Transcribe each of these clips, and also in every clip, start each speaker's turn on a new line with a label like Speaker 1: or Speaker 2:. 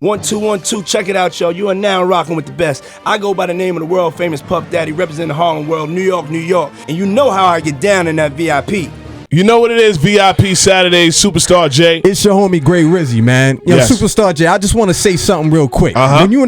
Speaker 1: 1, 2, 1, 2, check it out, y'all. You are now rocking with the best. I go by the name of the world famous Puff Daddy, representing the Harlem world, New York, New York. And you know how I get down in that VIP.
Speaker 2: You know what it is, VIP Saturdays, Superstar J.
Speaker 3: It's your homie, Great Rizzy, man. Yo, yes. Superstar J, I just want to say something real quick. When you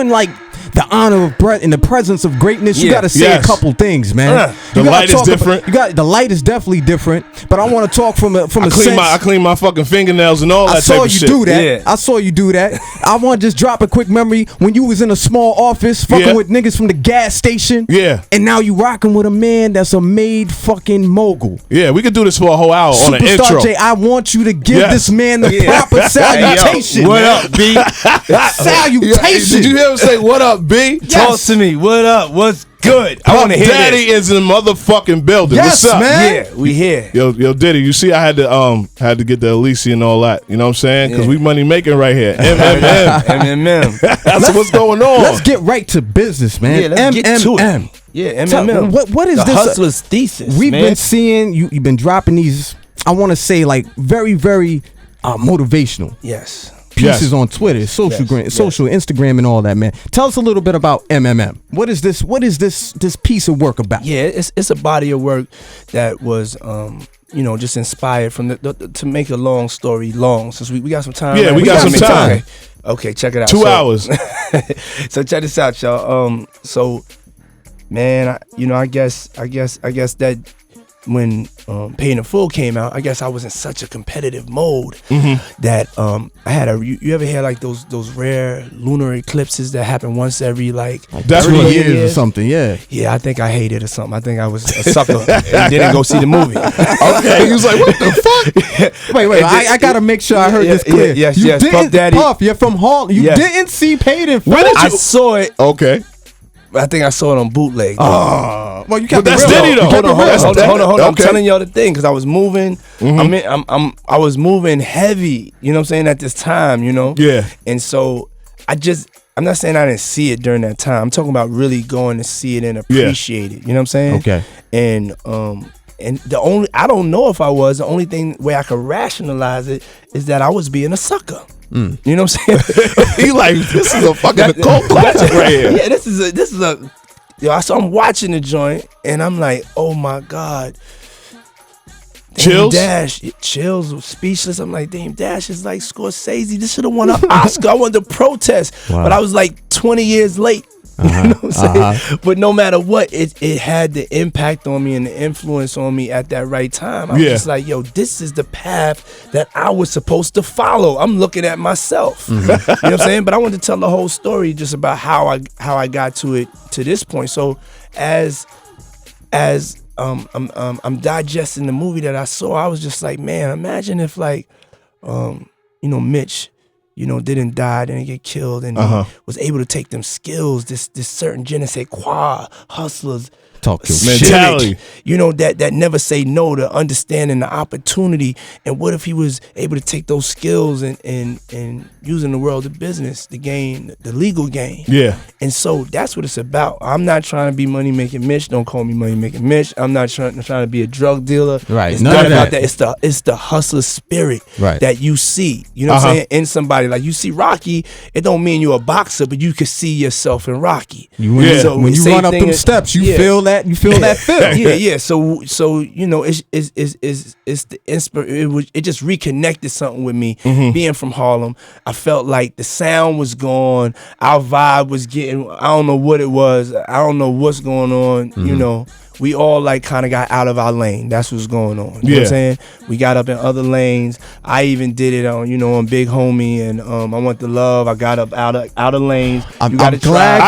Speaker 3: in like the honor of in the presence of greatness, you got to say a couple things, man.
Speaker 2: The light is different.
Speaker 3: The light is definitely different, but I want to talk from a sense.
Speaker 2: I clean my fucking fingernails and all that type of shit.
Speaker 3: I saw you do that. I want to just drop a quick memory when you was in a small office fucking with niggas from the gas station.
Speaker 2: Yeah.
Speaker 3: And now you rocking with a man that's a made fucking mogul.
Speaker 2: Yeah, we could do this for a whole hour on an intro.
Speaker 3: Superstar J, I want you to give this man the proper salutation.
Speaker 1: Hey, yo, what up, B?
Speaker 3: Salutation.
Speaker 2: Did you hear him say, what up, B?
Speaker 1: Yes. Talk to me. What up? What's good? I want to hear
Speaker 2: Daddy
Speaker 1: this.
Speaker 2: is in the motherfucking building.
Speaker 3: Yes,
Speaker 2: what's up?
Speaker 3: man.
Speaker 1: Yeah, we here.
Speaker 2: Yo, Diddy, you see I had to get the Elysia and all that. You know what I'm saying? Because we money making right here.
Speaker 1: MMM.
Speaker 2: That's what's going on.
Speaker 3: Let's get right to business, man.
Speaker 1: Yeah, let's get to it. Yeah, MMM.
Speaker 3: What is
Speaker 1: the
Speaker 3: this?
Speaker 1: Hustler's thesis.
Speaker 3: We've been seeing you've been dropping these. I want to say like very, very motivational.
Speaker 1: Yes.
Speaker 3: Pieces on Twitter, social Instagram, and all that, man. Tell us a little bit about MMM. What is this? What is this piece of work about?
Speaker 1: Yeah, it's a body of work that was just inspired from to make a long story long. Since we got some time.
Speaker 2: Yeah, we got some time.
Speaker 1: Okay, check it out.
Speaker 2: 2 hours.
Speaker 1: So check this out, y'all. So, man, I guess that when Paid in Full came out, I guess I was in such a competitive mode that I had you ever hear like those rare lunar eclipses that happen once every like
Speaker 3: 30 years or something? Yeah,
Speaker 1: I think I hated or something. I think I was a sucker and didn't go see the movie.
Speaker 2: Okay, he was like, what the fuck?
Speaker 3: Wait, I gotta make sure I heard this clear.
Speaker 1: Yes,
Speaker 3: Puff Daddy.
Speaker 1: Puff,
Speaker 3: you're from Harlem. You didn't see Paid in Full.
Speaker 1: I saw it.
Speaker 2: Okay.
Speaker 1: I think I saw it on bootleg.
Speaker 3: Well, you kept
Speaker 2: that's Diddy though.
Speaker 1: Hold on.
Speaker 2: Okay.
Speaker 1: I'm telling y'all the thing because I was moving. I was moving heavy. You know what I'm saying at this time. You know.
Speaker 2: Yeah.
Speaker 1: And so I'm not saying I didn't see it during that time. I'm talking about really going to see it and appreciate it. You know what I'm saying?
Speaker 3: Okay.
Speaker 1: And I don't know if I was. The only way I could rationalize it is that I was being a sucker. You know what I'm saying?
Speaker 2: He like, this is a fucking cult classic right here.
Speaker 1: Yeah, this is a. So I'm watching the joint and I'm like, oh my God.
Speaker 2: Chills?
Speaker 1: Chills was speechless. I'm like, damn, Dash is like Scorsese. This should have won an Oscar. I wanted to protest, but I was like 20 years late. You know what I'm saying? But no matter what, it had the impact on me and the influence on me at that right time. I was just like, yo, this is the path that I was supposed to follow. I'm looking at myself. You know what I'm saying? But I wanted to tell the whole story just about how I got to this point. So as I'm digesting the movie that I saw, I was just like, man, imagine if like Mitch didn't die, didn't get killed, and was able to take them skills, this certain je ne sais quoi, hustlers,
Speaker 3: talk to
Speaker 2: mentality,
Speaker 1: that never say no, to understanding the opportunity. And what if he was able to take those skills and using the world of business, the game, the legal game?
Speaker 2: Yeah.
Speaker 1: And so that's what it's about. I'm not trying to be money making Mitch. Don't call me money making Mitch. I'm not trying to be a drug dealer.
Speaker 3: Right.
Speaker 1: It's
Speaker 3: None
Speaker 1: not
Speaker 3: of
Speaker 1: about
Speaker 3: that.
Speaker 1: that. It's the hustler spirit
Speaker 3: that
Speaker 1: you see. You know what I'm saying? In somebody. Like you see Rocky, it don't mean you're a boxer, but you can see yourself in Rocky.
Speaker 3: When you run up them steps, you feel that. You feel that feel.
Speaker 1: Yeah. So it's the it just reconnected something with me. Being from Harlem, I felt like the sound was gone. Our vibe was getting. I don't know what it was. I don't know what's going on. We all like kind of got out of our lane. That's what's going on. You know what I'm saying? We got up in other lanes. I even did it on Big Homie and I Want the Love. I got up out of lanes.
Speaker 3: I'm glad you
Speaker 2: I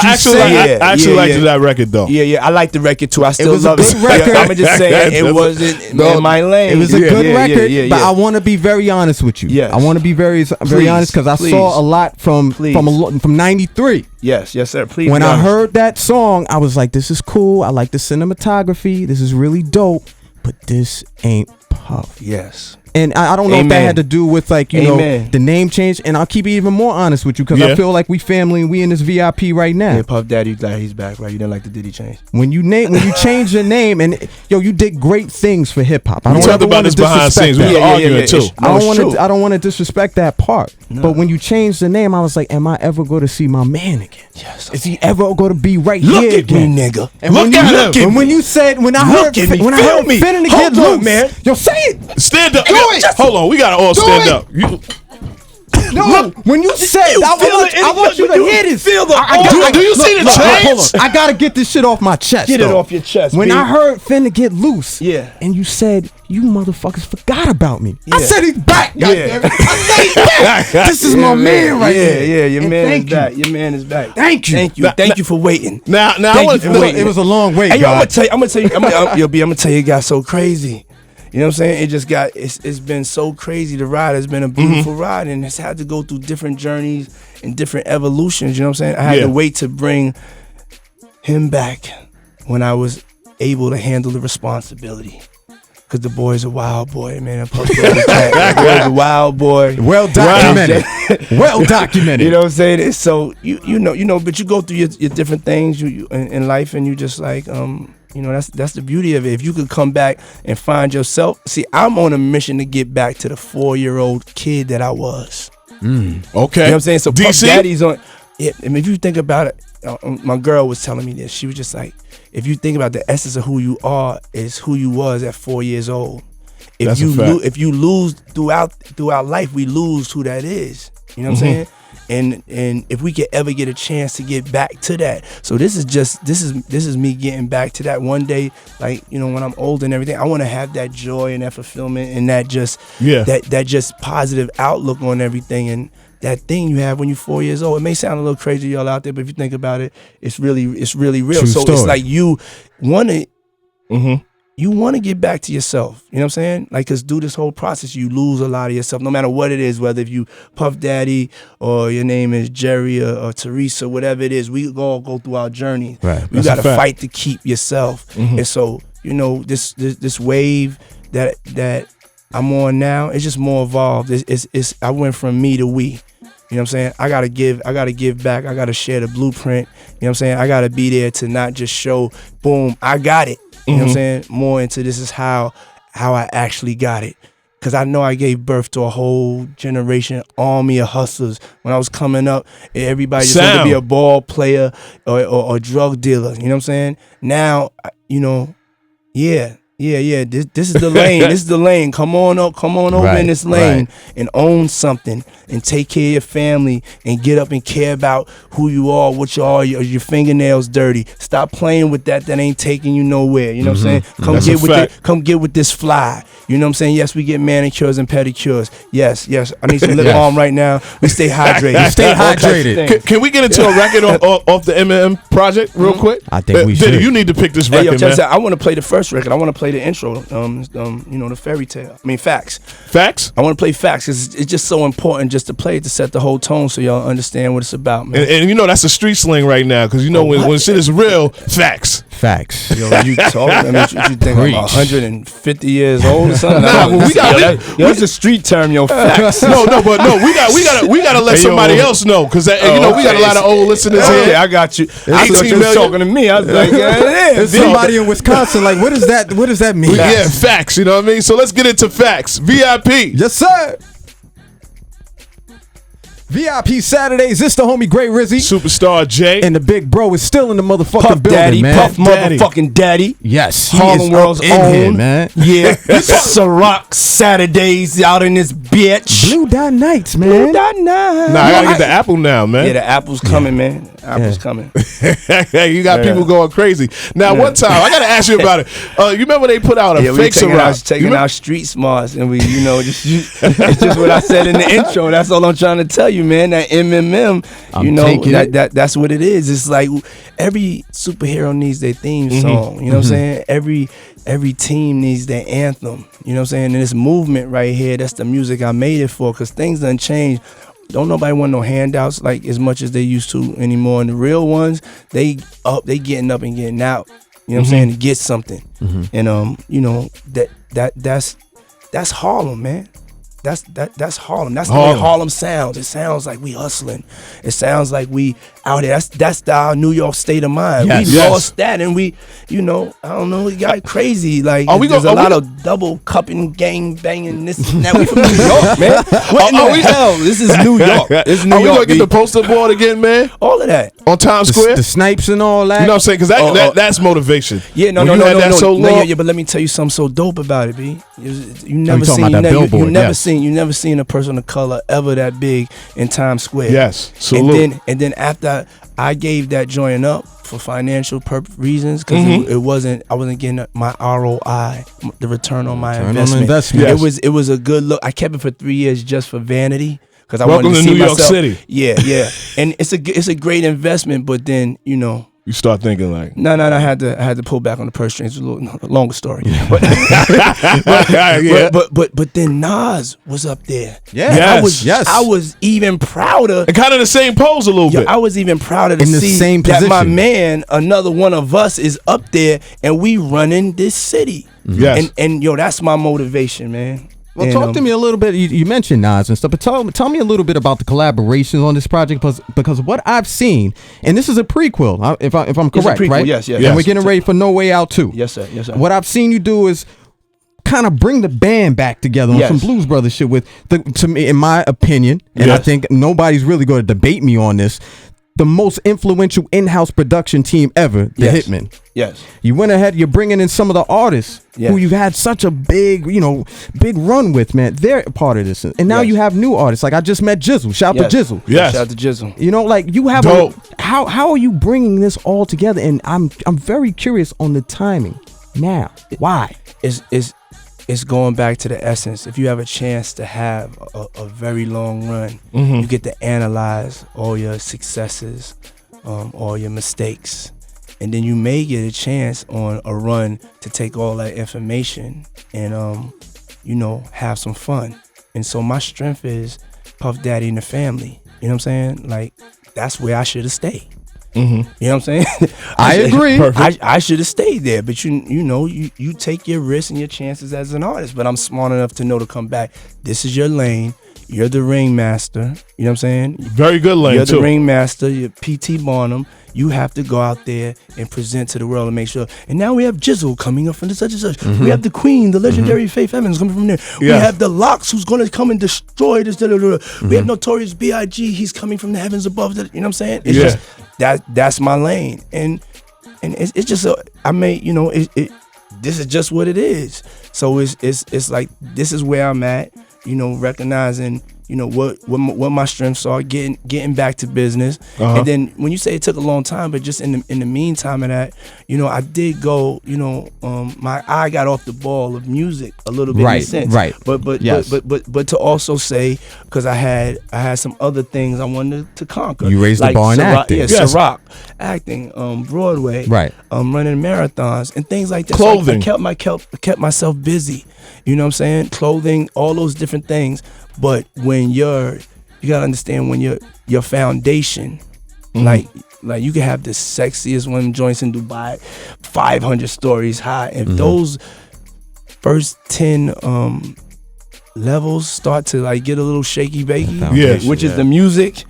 Speaker 2: actually liked that record though.
Speaker 1: Yeah. I like the record too. I still love it.
Speaker 3: It was a good record.
Speaker 1: I'm just saying it wasn't in my lane.
Speaker 3: It was a good record, but I want to be very honest with you.
Speaker 1: Yes.
Speaker 3: I want to be very honest because I saw a lot from '93.
Speaker 1: Yes, sir. Please.
Speaker 3: When I heard that song, I was like, "This is cool. I like the cinematography. This is really dope." But this ain't Puff.
Speaker 1: Yes.
Speaker 3: And I don't know if that had to do with like, you know, the name change. And I'll keep it even more honest with you because I feel like we family and we in this VIP right now.
Speaker 1: Yeah, Puff Daddy, glad he's back, right? You didn't like the Diddy change.
Speaker 3: When you change your name and you did great things for hip hop.
Speaker 2: I don't talked about this behind scenes. We were arguing too.
Speaker 3: I don't want to disrespect that part. No. But when you changed the name, I was like, am I ever going to see my man again?
Speaker 1: Yes.
Speaker 3: Is he ever going to be right
Speaker 1: Look
Speaker 3: here
Speaker 1: at
Speaker 3: again?
Speaker 1: Me, nigga.
Speaker 3: And
Speaker 1: Look at him.
Speaker 3: And when you said, when I heard Finna to get loose, man. Yo, say it.
Speaker 2: Stand up. Hold on. We got to all stand up.
Speaker 3: No, when you said, I want you to hear this.
Speaker 2: Do you see the change?
Speaker 3: Hold on. I got to get this shit off my chest.
Speaker 1: Get it off your chest.
Speaker 3: When I heard Finna get loose,
Speaker 1: and
Speaker 3: you said, you motherfuckers forgot about me. I said he's back.
Speaker 1: Yeah.
Speaker 3: I said he's back. This is my man right here.
Speaker 1: Yeah, your man is back. Your man is back.
Speaker 3: Thank you.
Speaker 1: Thank you for waiting.
Speaker 2: Now
Speaker 3: it was a long wait.
Speaker 1: Hey, I'm gonna tell you, it got so crazy. You know what I'm saying? It just it's been so crazy. The ride has been a beautiful ride, and it's had to go through different journeys and different evolutions. You know what I'm saying? I had to wait to bring him back when I was able to handle the responsibility. Because the boy's a wild boy, man. The boy's a wild boy.
Speaker 3: Well documented. Well documented.
Speaker 1: You know what I'm saying? It's so you know, but you go through your different things in life, and you just like you know, that's the beauty of it. If you could come back and find yourself. See, I'm on a mission to get back to the 4-year-old kid that I was.
Speaker 2: Okay.
Speaker 1: You know what I'm saying? So
Speaker 2: DC?
Speaker 1: Puff Daddy's on. Yeah, I mean, if you think about it, my girl was telling me this. She was just like, if you think about the essence of who you are, is who you was at 4 years old. If you lose throughout life, we lose who that is. You know what I'm saying? And if we could ever get a chance to get back to that, so this is me getting back to that one day, like, you know, when I'm old and everything, I want to have that joy and that fulfillment and that just that just positive outlook on everything, and that thing you have when you're 4 years old. It may sound a little crazy, y'all out there, but if you think about it, it's really real.
Speaker 3: True
Speaker 1: so
Speaker 3: story.
Speaker 1: It's like you want to. You want to get back to yourself, you know what I'm saying? Like, because through this whole process, you lose a lot of yourself, no matter what it is, whether if you Puff Daddy or your name is Jerry or Teresa, whatever it is, we all go through our journey.
Speaker 3: Right.
Speaker 1: You got to fight to keep yourself. And so, you know, this wave that I'm on now, it's just more evolved. It's I went from me to we. You know what I'm saying? I gotta give back. I gotta share the blueprint. You know what I'm saying? I gotta be there to not just show, boom, I got it. You know what I'm saying? More into this is how I actually got it. Because I know I gave birth to a whole generation, army of hustlers. When I was coming up, everybody just wanted to be a ball player or drug dealer. You know what I'm saying? Now, you know, yeah. This is the lane. This is the lane. Come on over in this lane and own something and take care of your family and get up and care about who you are, what you are. Your fingernails dirty. Stop playing with that ain't taking you nowhere. You know what I'm saying? Come get with this fly. You know what I'm saying? Yes, we get manicures and pedicures. Yes. I need some lip balm right now. We stay hydrated.
Speaker 3: Stay hydrated.
Speaker 2: Can we get into a record off the M&M project real quick?
Speaker 3: I think we should.
Speaker 2: Diddy, you need to pick this record, man.
Speaker 1: I want to play the first record. I want to play the intro. You know, the fairy tale. I mean, Facts.
Speaker 2: Facts?
Speaker 1: I want to play Facts because it's just so important just to play it to set the whole tone so y'all understand what it's about, man.
Speaker 2: And you know that's a street sling right now because you know when shit is real, facts.
Speaker 1: Yo, you talking? I mean, you think I'm 150 years old or something? That's a street term, yo. Facts.
Speaker 2: No, we gotta let somebody else know because you know we got a lot of old listeners here.
Speaker 1: Yeah, I got you. I thought you was talking to me. I was like,
Speaker 3: there's somebody in Wisconsin. Like, what does that mean?
Speaker 2: Yeah, facts. You know what I mean? So let's get into Facts. VIP.
Speaker 3: Yes, sir. VIP Saturdays, it's the homie Great Rizzy,
Speaker 2: Superstar J,
Speaker 3: and the big bro is still in the motherfucking
Speaker 1: Puff
Speaker 3: building,
Speaker 1: Daddy,
Speaker 3: man.
Speaker 1: Puff motherfucking Daddy.
Speaker 3: Yes, he
Speaker 1: Harlem
Speaker 3: is
Speaker 1: World's
Speaker 3: up in
Speaker 1: own,
Speaker 3: here, man.
Speaker 1: Yeah, Ciroc Saturdays out in this bitch.
Speaker 3: Blue Dot Nights, man.
Speaker 1: Blue Dot Nights.
Speaker 2: Nah, I gotta get the apple now, man.
Speaker 1: Yeah, the apple's coming, man. Apple's coming.
Speaker 2: You got people going crazy. Now, one time I gotta ask you about it. You remember they put out a fake Ciroc?
Speaker 1: Taking out street smarts, and we, you know, it's just what I said in the intro. That's all I'm trying to tell you, man. That MMM, you know, that's what it is. It's like every superhero needs their theme song. You know what I'm saying? Every team needs their anthem. You know what I'm saying? And this movement right here, that's the music I made it for, because things done changed. Don't nobody want no handouts like as much as they used to anymore. And the real ones, they getting up and getting out. You know what I'm saying? To get something. And you know, that's that's Harlem, man. That's Harlem. That's the way Harlem sounds. It sounds like we hustling. It sounds like we out here. That's our New York state of mind. We lost that, and we, I don't know, we got crazy. Like there's a lot of double cupping, gang banging, this and that. We from New York, man. What in the hell? This is New York. This is New York.
Speaker 2: Are we gonna get the poster board again, man?
Speaker 1: All of that
Speaker 2: on Times Square,
Speaker 3: the snipes and all that.
Speaker 2: You know what I'm saying? Because that's motivation.
Speaker 1: Yeah, no. Yeah, but let me tell you something so dope about it, B. You never seen a person of color ever that big in Times Square.
Speaker 2: Yes, salute.
Speaker 1: And then after I gave that joint up for financial reasons, because I wasn't getting my ROI, the return on my investment.
Speaker 2: Yes.
Speaker 1: It was a good look. I kept it for 3 years just for vanity. Because I
Speaker 2: Welcome
Speaker 1: wanted to
Speaker 2: to
Speaker 1: see
Speaker 2: New York
Speaker 1: myself.
Speaker 2: City.
Speaker 1: Yeah. And it's a great investment, but then
Speaker 2: you start thinking like,
Speaker 1: no, I had to pull back on the purse strings. It's a little longer story, but then Nas was up there.
Speaker 3: Yeah,
Speaker 1: I was even prouder.
Speaker 2: And kind of the same pose a little bit.
Speaker 1: I was even prouder to see that my man, another one of us, is up there, and we running this city.
Speaker 2: Yes,
Speaker 1: and that's my motivation, man.
Speaker 3: Well, talk to me a little bit. You mentioned Nas and stuff, but tell me a little bit about the collaborations on this project, because what I've seen, and this is a prequel, if I'm correct, right?
Speaker 1: Yes.
Speaker 3: And we're getting ready for No Way Out too.
Speaker 1: Yes, sir.
Speaker 3: What I've seen you do is kind of bring the band back together on some Blues Brothers shit to me, in my opinion, and I think nobody's really going to debate me on this, the most influential in-house production team ever, the Hitmen.
Speaker 1: Yes.
Speaker 3: You went ahead, you're bringing in some of the artists who you've had such a big run with, man. They're a part of this. And now you have new artists. Like I just met Jizzle. Shout out to Jizzle.
Speaker 2: Yes.
Speaker 1: Shout out to Jizzle.
Speaker 3: You have how are you bringing this all together? And I'm very curious on the timing now. Why?
Speaker 1: It's going back to the essence. If you have a chance to have a very long run, you get to analyze all your successes, all your mistakes. And then you may get a chance on a run to take all that information and, have some fun. And so my strength is Puff Daddy and the family. You know what I'm saying? Like, that's where I should have stayed. You know what I'm saying?
Speaker 3: I agree.
Speaker 1: I should have stayed there, but you take your risks and your chances as an artist. But I'm smart enough to know to come back. This is your lane. You're the ringmaster. You know what I'm saying?
Speaker 2: Very good lane,
Speaker 1: You're
Speaker 2: too.
Speaker 1: the ringmaster. You're P.T. Barnum. You have to go out there and present to the world and make sure. And now we have Jizzle coming up from the such and such. We have the Queen, the legendary Faith Evans coming from there. We have the Locks, who's going to come and destroy this. We have Notorious B.I.G. He's coming from the heavens above. You know what I'm saying? It's just that's my lane, and it's just this is just what it is. So it's like this is where I'm at. Recognizing what my strengths are, getting back to business. And then when you say it took a long time, but just in the meantime of that, I did go, my eye got off the ball of music a little bit in a sense.
Speaker 3: Right.
Speaker 1: But to also say, because I had some other things I wanted to conquer.
Speaker 3: You raised the bar in acting.
Speaker 1: Ciroc, acting, Broadway, running marathons and things like that.
Speaker 2: Clothing.
Speaker 1: So I kept myself busy. You know what I'm saying? Clothing, all those different things. But when you gotta understand when your foundation, like you can have the sexiest women joints in Dubai, 500 stories high. If those first 10 levels start to like get a little shaky bakey, which is the music,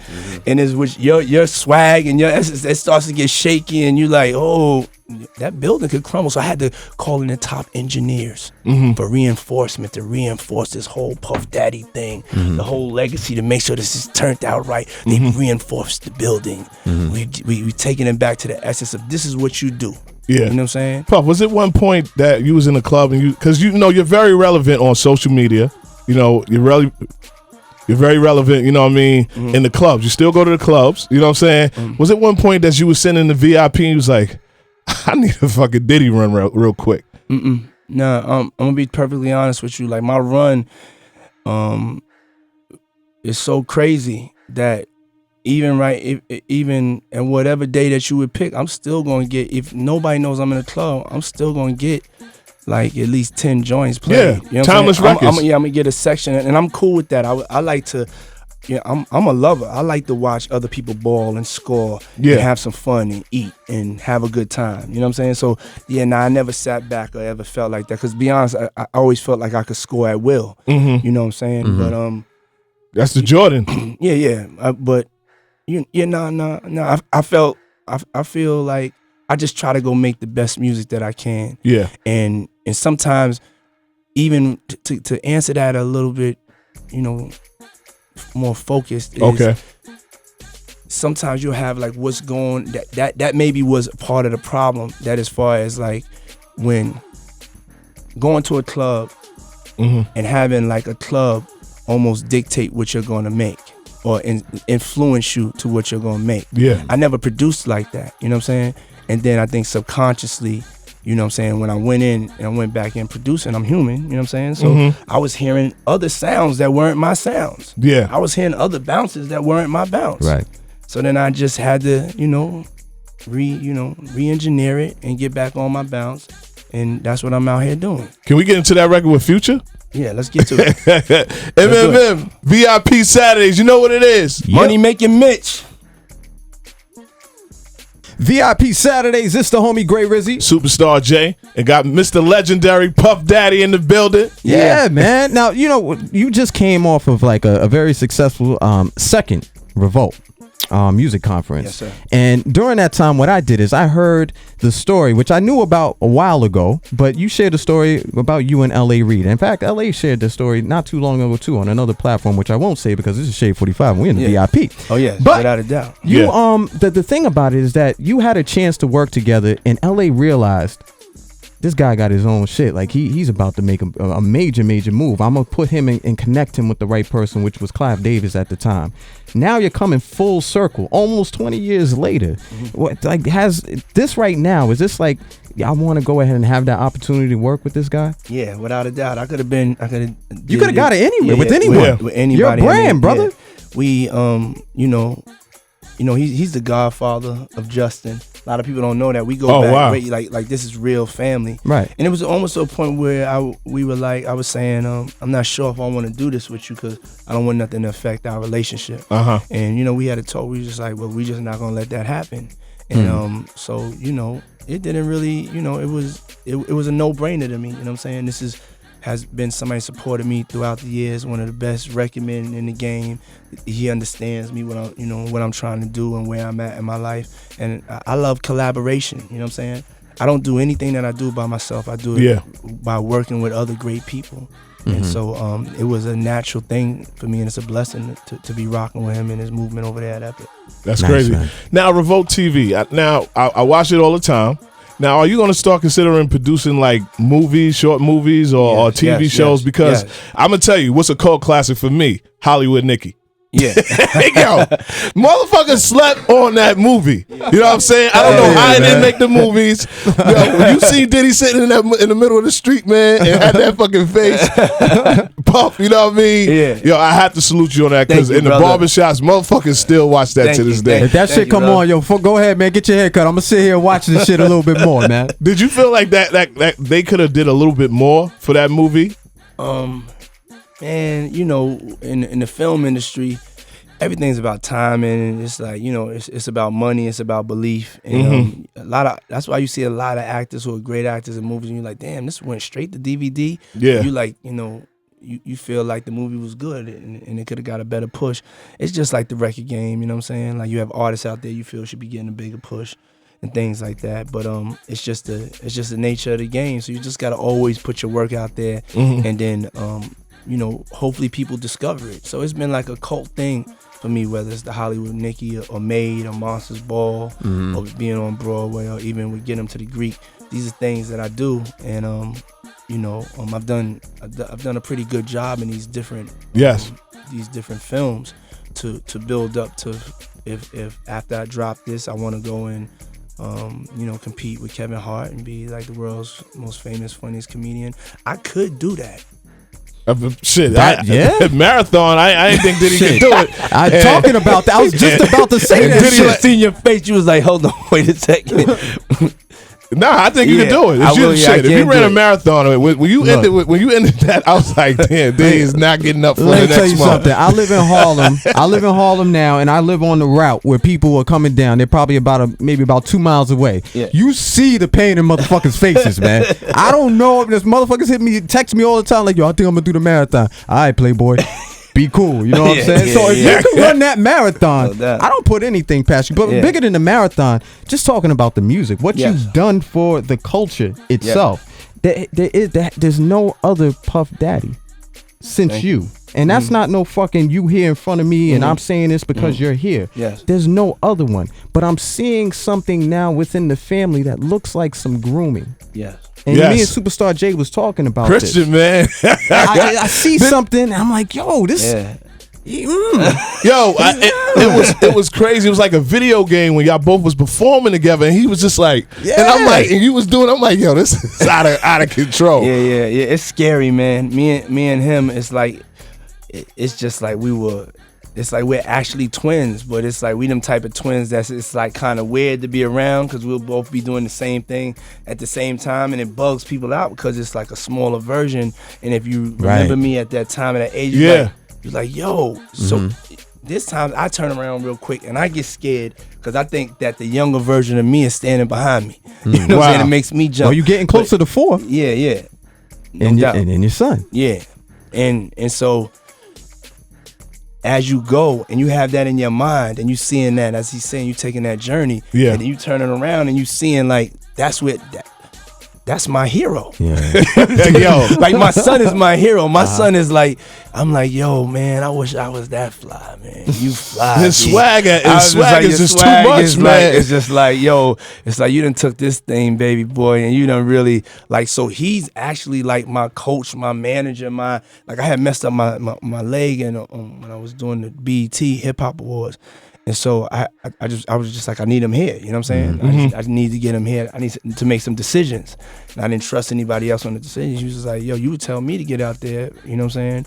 Speaker 1: and is which your swag and your essence, it starts to get shaky, and you like, oh, that building could crumble. So I had to call in the top engineers for reinforcement to reinforce this whole Puff Daddy thing, the whole legacy, to make sure this is turned out right. They reinforced the building. We taking it back to the essence of this is what you do. Yeah. You know what I'm saying?
Speaker 2: Puff, was it one point that you was in a club and because you're very relevant on social media. You're very relevant, you know what I mean, in the clubs. You still go to the clubs, you know what I'm saying? Was it one point that you was sitting in the VIP and you was like, I need a fucking Diddy run real quick?
Speaker 1: No, I'm gonna be perfectly honest with you. Like my run is so crazy that even and whatever day that you would pick, I'm still gonna get, if nobody knows I'm in a club, I'm still gonna get like at least 10 joints played.
Speaker 2: Yeah,
Speaker 1: you know
Speaker 2: timeless records.
Speaker 1: I'm gonna get a section, and I'm cool with that. I like to Yeah, I'm a lover. I like to watch other people ball and score and have some fun and eat and have a good time. You know what I'm saying? So, I never sat back or ever felt like that. Because to be honest, I always felt like I could score at will. You know what I'm saying?
Speaker 2: Mm-hmm. But that's the Jordan.
Speaker 1: But I feel like I just try to go make the best music that I can.
Speaker 2: Yeah.
Speaker 1: And sometimes even to answer that a little bit, more focused is sometimes you'll have like what's going that maybe was part of the problem, that as far as like when going to a club and having like a club almost dictate what you're going to make or influence you to what you're going to make. I never produced like that, you know what I'm saying? And then I think subconsciously, you know what I'm saying, when I went in and I went back in producing, I'm human, you know what I'm saying? So I was hearing other sounds that weren't my sounds. I was hearing other bounces that weren't my bounce.
Speaker 3: Right.
Speaker 1: So then I just had to, re-engineer it and get back on my bounce. And that's what I'm out here doing.
Speaker 2: Can we get into that record with Future?
Speaker 1: Yeah, let's get to it.
Speaker 2: MMM, VIP Saturdays, you know what it is.
Speaker 1: Money making Mitch.
Speaker 3: VIP Saturdays, it's the homie Great Rizzy,
Speaker 2: Superstar J, and got Mr. Legendary Puff Daddy in the building.
Speaker 3: Yeah, man. Now, you just came off of like a very successful second Revolt music conference.
Speaker 1: Yes, sir.
Speaker 3: And during that time, what I did is I heard the story, which I knew about a while ago, but you shared a story about you and L.A. Reid. In fact, L.A. shared the story not too long ago, too, on another platform, which I won't say because this is Shade 45 and we're in the VIP.
Speaker 1: Oh, yeah,
Speaker 3: but
Speaker 1: without a doubt.
Speaker 3: You, the thing about it is that you had a chance to work together and L.A. realized this guy got his own shit. Like he's about to make a major move. I'm gonna put him in and connect him with the right person, which was Clive Davis at the time. Now you're coming full circle, almost 20 years later. What like has this right now? Is this like I want to go ahead and have that opportunity to work with this guy?
Speaker 1: Yeah, without a doubt. I could have been.
Speaker 3: You could have got it anywhere with anyone.
Speaker 1: With anybody.
Speaker 3: You're a brand, brother.
Speaker 1: We he's the godfather of Justin. A lot of people don't know that. We go back, way, like this is real family,
Speaker 3: right?
Speaker 1: And it was almost to a point where I was saying, I'm not sure if I want to do this with you because I don't want nothing to affect our relationship. And we had a talk. We were just like, well, we just not gonna let that happen. And so it didn't really, it was a no-brainer to me. You know what I'm saying? This has been somebody supported me throughout the years. One of the best record men in the game. He understands me, what I'm trying to do and where I'm at in my life. And I love collaboration. You know what I'm saying? I don't do anything that I do by myself. I do it by working with other great people. And so it was a natural thing for me, and it's a blessing to be rocking with him and his movement over there at Epic.
Speaker 2: That's nice, crazy. Man. Now, Revolt TV. I watch it all the time. Now, are you going to start considering producing like movies, short movies, or TV shows? Because I'm going to tell you, what's a cult classic for me? Hollywood Nicky.
Speaker 1: Yeah.
Speaker 2: Yo, motherfucker slept on that movie. You know what I'm saying? I don't know how he didn't make the movies. Yo, when you see Diddy sitting in the middle of the street, man, and had that fucking face, Puff, you know what I mean?
Speaker 1: Yeah.
Speaker 2: Yo, I have to salute you on that because in the barbershops, motherfuckers still watch that to this day.
Speaker 3: If that shit come on, yo, go ahead, man, get your hair cut. I'm gonna sit here and watch this shit a little bit more, man.
Speaker 2: Did you feel like that they could have did a little bit more for that movie?
Speaker 1: And in the film industry, everything's about timing, and it's like it's about money, it's about belief, and that's why you see a lot of actors who are great actors in movies, and you're like, damn, this went straight to DVD.
Speaker 2: Yeah,
Speaker 1: you like you feel like the movie was good and it could have got a better push. It's just like the record game, you know what I'm saying? Like you have artists out there you feel should be getting a bigger push and things like that. But it's just the nature of the game. So you just gotta always put your work out there, and then hopefully people discover it. So it's been like a cult thing for me, whether it's the Hollywood Nicky or Made or Monsters Ball or being on Broadway or even with Get 'Em to the Greek. These are things that I do, and I've done a pretty good job in these different films to build up to if after I drop this I want to go and compete with Kevin Hart and be like the world's most famous, funniest comedian. I could do that.
Speaker 2: Shit, marathon. I didn't think Diddy could do it.
Speaker 3: Talking about that, I was just about to say that.
Speaker 1: Diddy seen your face. You was like, hold on, wait a second.
Speaker 2: Nah, I think you can do it. It's your shit. If you ran a marathon, when you ended that, I was like, damn, they is not getting up for the next month. Let me tell you something.
Speaker 3: I live in Harlem. I live in Harlem now, and I live on the route where people are coming down. They're probably maybe about 2 miles away. Yeah. You see the pain in motherfuckers' faces, man. I don't know if this motherfuckers text me all the time like, yo, I think I'm gonna do the marathon. All right, Playboy. Be cool, you know what I'm saying? So if you can run that marathon, I don't put anything past you. But bigger than the marathon, just talking about the music, what you've done for the culture itself. There's no other Puff Daddy since you. And that's not no fucking you here in front of me and I'm saying this because you're here. Yes. There's no other one. But I'm seeing something now within the family that looks like some grooming. Yes. And me and Superstar J was talking about
Speaker 2: Christian,
Speaker 3: this. Man. I see something. I'm like, yo, this.
Speaker 2: Yo, it was crazy. It was like a video game when y'all both was performing together, and he was just like, and I'm like, and you was doing. I'm like, yo, this is out of control.
Speaker 1: Yeah. It's scary, man. Me and him. It's like, it's just like it's like we're actually twins, but it's like we them type of twins it's like kind of weird to be around because we'll both be doing the same thing at the same time, and it bugs people out because it's like a smaller version. And if you remember me at that time, at that age, you're like, yo, so this time I turn around real quick and I get scared because I think that the younger version of me is standing behind me. You know what I'm saying? It makes me jump.
Speaker 3: Oh, you getting closer to 4.
Speaker 1: Yeah.
Speaker 3: And your son.
Speaker 1: Yeah. And so as you go and you have that in your mind and you seeing that, as he's saying, you taking that journey, and then you turning around and you seeing like that's my hero. Yeah. Yo, like my son is my hero. My son is like, I'm like, yo, man, I wish I was that fly, man. You fly.
Speaker 2: His swagger is just too much, man.
Speaker 1: It's just like, yo, it's like you done took this thing, baby boy, and you done really like. So he's actually like my coach, my manager, I had messed up my leg and when I was doing the BET Hip Hop Awards. And so I was just like, I need him here. You know what I'm saying? I just need to get him here. I need to make some decisions. And I didn't trust anybody else on the decisions. He was just like, yo, you would tell me to get out there. You know what I'm saying?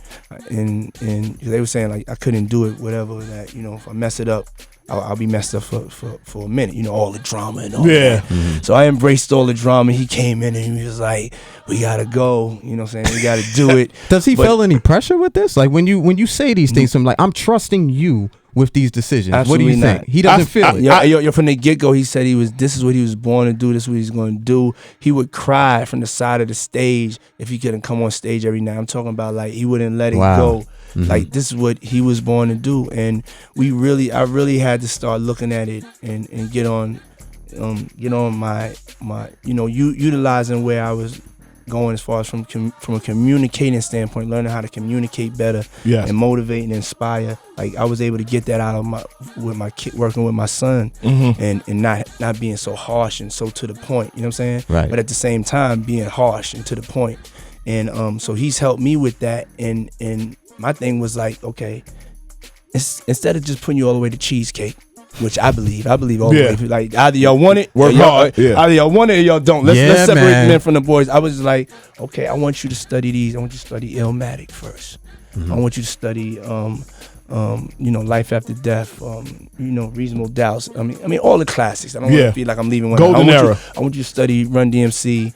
Speaker 1: And they were saying like I couldn't do it, whatever. That, you know, if I mess it up, I'll be messed up for a minute. You know, all the drama and all that. Mm-hmm. So I embraced all the drama. He came in and he was like, we gotta go. You know what I'm saying? We gotta do it.
Speaker 3: Does he feel any pressure with this? Like when you say these things, I'm like, I'm trusting you with these decisions.
Speaker 1: Absolutely.
Speaker 3: What do you think? He doesn't feel it.
Speaker 1: Yo, from the get-go, he said this is what he was born to do, this is what he's going to do. He would cry from the side of the stage if he couldn't come on stage every night. I'm talking about like he wouldn't let it go. Mm-hmm. Like this is what he was born to do. And I really had to start looking at it and get on my utilizing where I was going as far as from a communicating standpoint, learning how to communicate better and motivate and inspire. Like I was able to get that out of working with my son, and not being so harsh and so to the point. You know what I'm saying? Right. But at the same time, being harsh and to the point. And so he's helped me with that. And my thing was like, okay, instead of just putting you all the way to cheesecake, which I believe all the way. Like either y'all want it,
Speaker 2: work hard.
Speaker 1: Either y'all want it or y'all don't. Let's separate the men from the boys. I was like, okay, I want you to study these. I want you to study Illmatic first. Mm-hmm. I want you to study, Life After Death. Reasonable Doubts. I mean, all the classics. I don't want to feel like I'm leaving one.
Speaker 2: Golden Era.
Speaker 1: I want you to study Run DMC,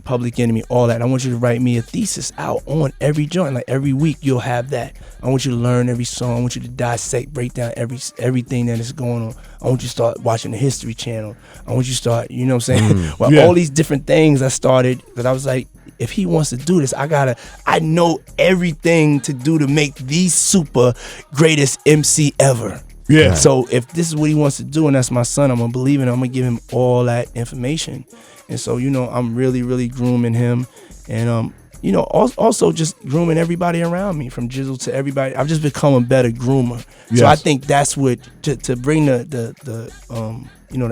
Speaker 1: Public Enemy, all that. I want you to write me a thesis out on every joint. Like every week you'll have that. I want you to learn every song. I want you to dissect, break down everything that is going on. I want you to start watching the History Channel. I want you to start, you know what I'm saying? All these different things I started, because I was like, if he wants to do this, I know everything to do to make the super greatest MC ever. Yeah. So if this is what he wants to do, and that's my son, I'm gonna believe in him. I'm gonna give him all that information. And so, I'm really, really grooming him, and also just grooming everybody around me, from Jizzle to everybody. I've just become a better groomer. Yes. So I think that's what to bring the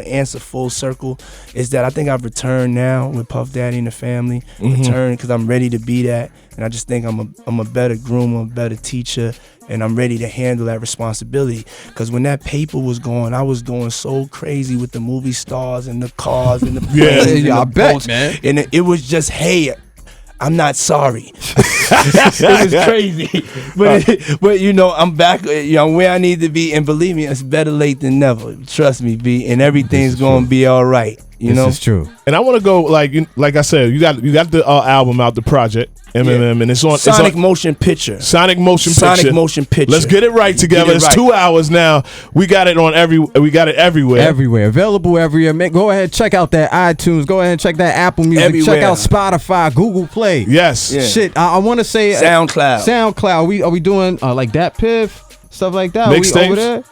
Speaker 1: answer full circle is that I think I've returned now with Puff Daddy and the family. Returned because I'm ready to be that, and I just think I'm a better groomer, a better teacher, and I'm ready to handle that responsibility. Because when that paper was going, I was going so crazy with the movie stars and the cars and the planes.
Speaker 3: I bet, man.
Speaker 1: And it was just, hey, I'm not sorry. It was crazy. But you know, I'm back. You know, where I need to be, and believe me, it's better late than never. Trust me, B, and everything's gonna be all right. You know,
Speaker 3: this is true.
Speaker 2: And I want to go like I said, you got the album out, the project MMM, and it's on
Speaker 1: Sonic Motion Picture.
Speaker 2: Sonic Motion Picture. Let's get it right together. It's 2 hours now. We got it on everywhere.
Speaker 3: Everywhere. Available everywhere. Go ahead, check out that iTunes. Go ahead and check that Apple Music.
Speaker 1: Everywhere.
Speaker 3: Check out Spotify, Google Play.
Speaker 2: Yes.
Speaker 1: Yeah.
Speaker 3: Shit, I want to say SoundCloud. Are we doing like that Piff stuff like that?
Speaker 2: Mixtapes?
Speaker 3: Are we over there?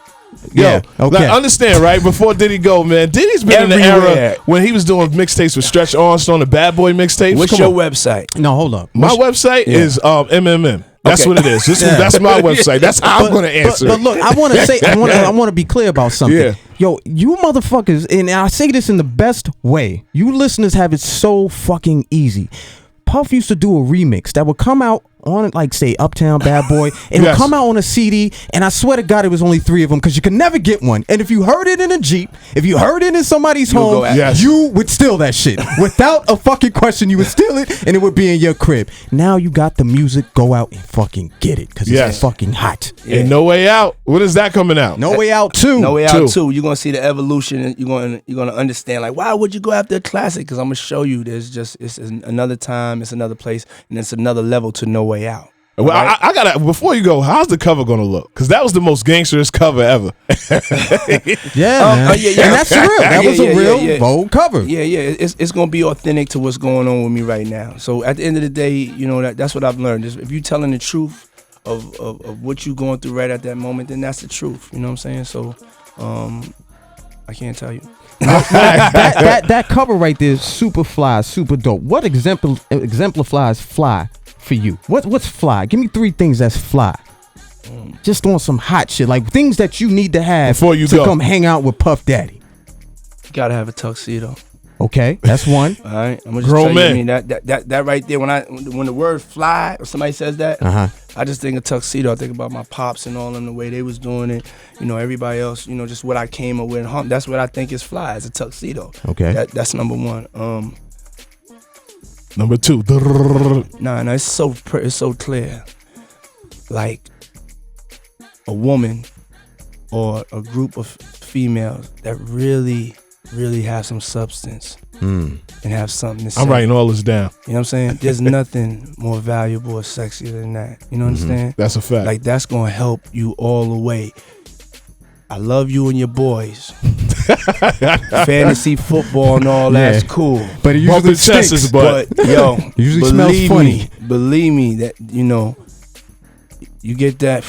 Speaker 2: Yo,
Speaker 3: Yeah, okay.
Speaker 2: Like, understand, right? Before Diddy go, man, Diddy's been in the era when he was doing mixtapes with Stretch Armstrong, the Bad Boy mixtapes.
Speaker 1: What's your website?
Speaker 3: No, hold up.
Speaker 2: My website is MMM. That's what it is. That's my website. That's how I'm going to answer.
Speaker 3: But look, I want to say, I want to be clear about something.
Speaker 2: Yeah.
Speaker 3: Yo, you motherfuckers, and I say this in the best way. You listeners have it so fucking easy. Puff used to do a remix that would come out on, like, say, Uptown Bad Boy, and it would come out on a CD, and I swear to God, it was only 3 of them, because you could never get one. And if you heard it in a Jeep, if you heard it in somebody's home, you would steal that shit. Without a fucking question, you would steal it, and it would be in your crib. Now you got the music, go out and fucking get it, because it's fucking hot.
Speaker 2: Yeah. And No Way Out, when is that coming out?
Speaker 3: No Way Out 2.
Speaker 1: No Way Out 2. You're going to see the evolution, and you're going to understand, like, why would you go after a classic? Because I'm going to show you it's another time, it's another place, and it's another level to No Way Out.
Speaker 2: Well, right? I gotta, before you go, how's the cover gonna look? Because that was the most gangsterous cover ever.
Speaker 3: Man. And that's real. That was a real bold cover.
Speaker 1: Yeah. It's gonna be authentic to what's going on with me right now. So at the end of the day, you know, that's what I've learned. If you're telling the truth of what you're going through right at that moment, then that's the truth. You know what I'm saying? So I can't tell you.
Speaker 3: that cover right there is super fly, super dope. What exemplifies fly for you? What's fly? Give me 3 things that's fly. Just on some hot shit, like things that you need to have
Speaker 2: before you
Speaker 3: come hang out with Puff Daddy.
Speaker 1: You gotta have a tuxedo.
Speaker 3: Okay, that's one.
Speaker 1: All right, I'm gonna just tell you. I mean, that right there. When the word fly, or somebody says that, I just think of tuxedo. I think about my pops and all of them, the way they was doing it. You know, everybody else. You know, just what I came up with. That's what I think is fly. Is a tuxedo.
Speaker 3: Okay,
Speaker 1: that's number 1.
Speaker 2: Number 2.
Speaker 1: No, it's so clear. Like a woman or a group of females that really have some substance and have something to say.
Speaker 2: I'm writing all this down.
Speaker 1: You know what I'm saying? There's nothing more valuable or sexier than that. You know what I'm saying?
Speaker 2: That's a fact.
Speaker 1: Like, that's gonna help you all the way. I love you and your boys. Fantasy football and all that's cool.
Speaker 3: But it usually stinks.
Speaker 1: But yo,
Speaker 3: it usually smells funny.
Speaker 1: Believe me that, you know, you get that,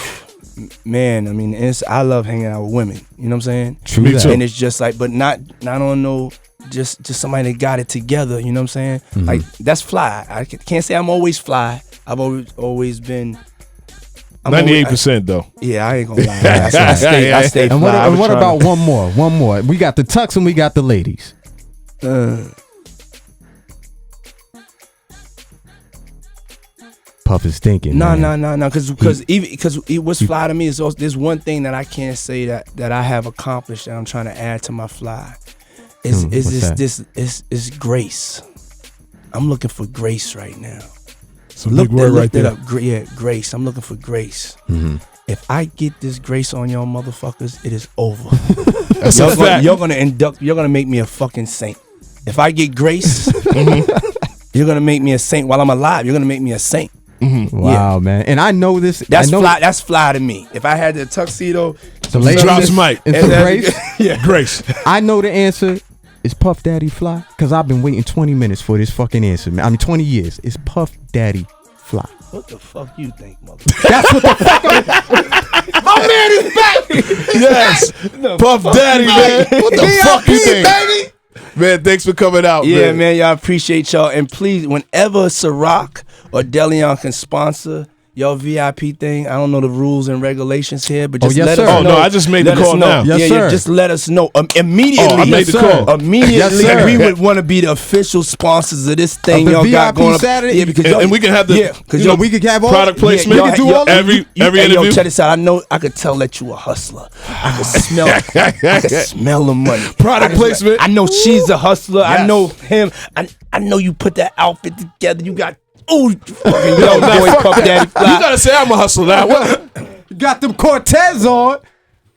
Speaker 1: man. I mean, I love hanging out with women. You know what I'm saying?
Speaker 2: True. Me too.
Speaker 1: And it's just like, but not on no, just somebody that got it together. You know what I'm saying? Like, that's fly. I can't say I'm always fly. I've always been.
Speaker 2: 98% though.
Speaker 1: Yeah, I ain't gonna lie. I stay
Speaker 3: and
Speaker 1: fly.
Speaker 3: What about one more? We got the tux and we got the ladies. Puff is thinking.
Speaker 1: No. Because what's fly to me is also, there's one thing that I can't say that I have accomplished that I'm trying to add to my fly. Is grace. I'm looking for grace right now.
Speaker 2: Look that
Speaker 1: up. Yeah, grace. I'm looking for grace. If I get this grace on y'all motherfuckers, it is over.
Speaker 2: That's a fact.
Speaker 1: You're gonna make me a fucking saint. If I get grace, you're gonna make me a saint while I'm alive. You're gonna make me a saint.
Speaker 3: Wow, man. And I know this.
Speaker 1: That's fly. That's fly to me. If I had the tuxedo,
Speaker 3: the ladies
Speaker 2: drops mic
Speaker 3: and some grace.
Speaker 2: Grace.
Speaker 3: I know the answer. Is Puff Daddy fly? Because I've been waiting 20 minutes for this fucking answer, man. I mean, 20 years. Is Puff Daddy fly?
Speaker 1: What the fuck you think, motherfucker?
Speaker 3: That's what the fuck
Speaker 1: my man is back.
Speaker 2: Yes. Puff Daddy, man. What the fuck you think? Baby? Man, thanks for coming out, man.
Speaker 1: Yeah, man, y'all appreciate y'all. And please, whenever Ciroc or Deleon can sponsor your VIP thing, I don't know the rules and regulations here, but just let us know.
Speaker 2: Oh, no, I just made the call now.
Speaker 3: Yes, sir.
Speaker 1: Just let us know immediately.
Speaker 2: I made the call.
Speaker 1: Immediately, we would want to be the official sponsors of this thing y'all got going
Speaker 3: Saturday.
Speaker 1: Yeah, because
Speaker 2: and we can have the
Speaker 3: because we could have all
Speaker 2: product placement.
Speaker 3: We can do all
Speaker 2: every interview.
Speaker 1: Yo, check this out. I know I could tell that you a hustler. I could smell. I could smell the money.
Speaker 2: Product placement.
Speaker 1: I know she's a hustler. Yes. I know him. I know you put that outfit together. You got Ooh, fucking young boy, Puff Daddy Fly.
Speaker 2: You gotta say I'm a hustler now. What?
Speaker 3: You got them Cortez on.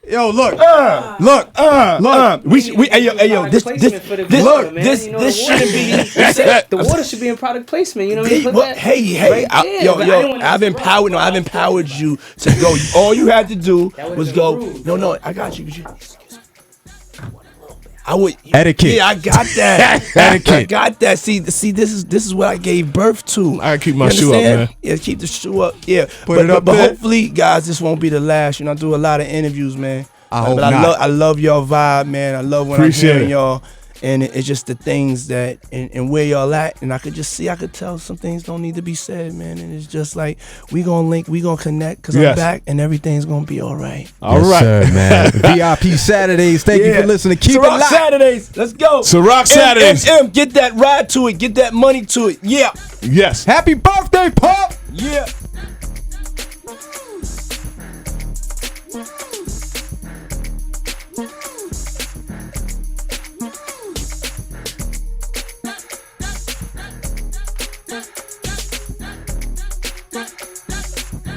Speaker 3: Yo, look. Look.
Speaker 1: We hey yo, this shouldn't be.
Speaker 4: The water should be in product placement. You know what I mean?
Speaker 1: Hey, I've empowered you to go. All you had to do was go. No, I got you. I would
Speaker 3: etiquette.
Speaker 1: Yeah, I got that.
Speaker 3: Etiquette.
Speaker 1: I got that. See, this is what I gave birth to.
Speaker 2: I keep my shoe up, man.
Speaker 1: Yeah, keep the shoe up. Yeah,
Speaker 3: Put it up
Speaker 1: but
Speaker 3: there.
Speaker 1: hopefully, guys, this won't be the last. You know, I do a lot of interviews, man.
Speaker 3: I hope not.
Speaker 1: I love y'all vibe, man. I love when
Speaker 2: Appreciate
Speaker 1: I'm hearing
Speaker 2: it.
Speaker 1: y'all. And it's just the things that and where y'all at, and I could tell some things don't need to be said, man. And it's just like we gonna link, we gonna connect, cause I'm back, and everything's gonna be all right.
Speaker 2: All right,
Speaker 3: sir, man. VIP Saturdays. Thank you for listening. Keep it locked.
Speaker 1: Saturdays, let's go.
Speaker 2: Ciroc Saturdays.
Speaker 1: Get that ride to it, get that money to it. Yeah.
Speaker 2: Yes.
Speaker 3: Happy birthday, Pop.
Speaker 1: Yeah.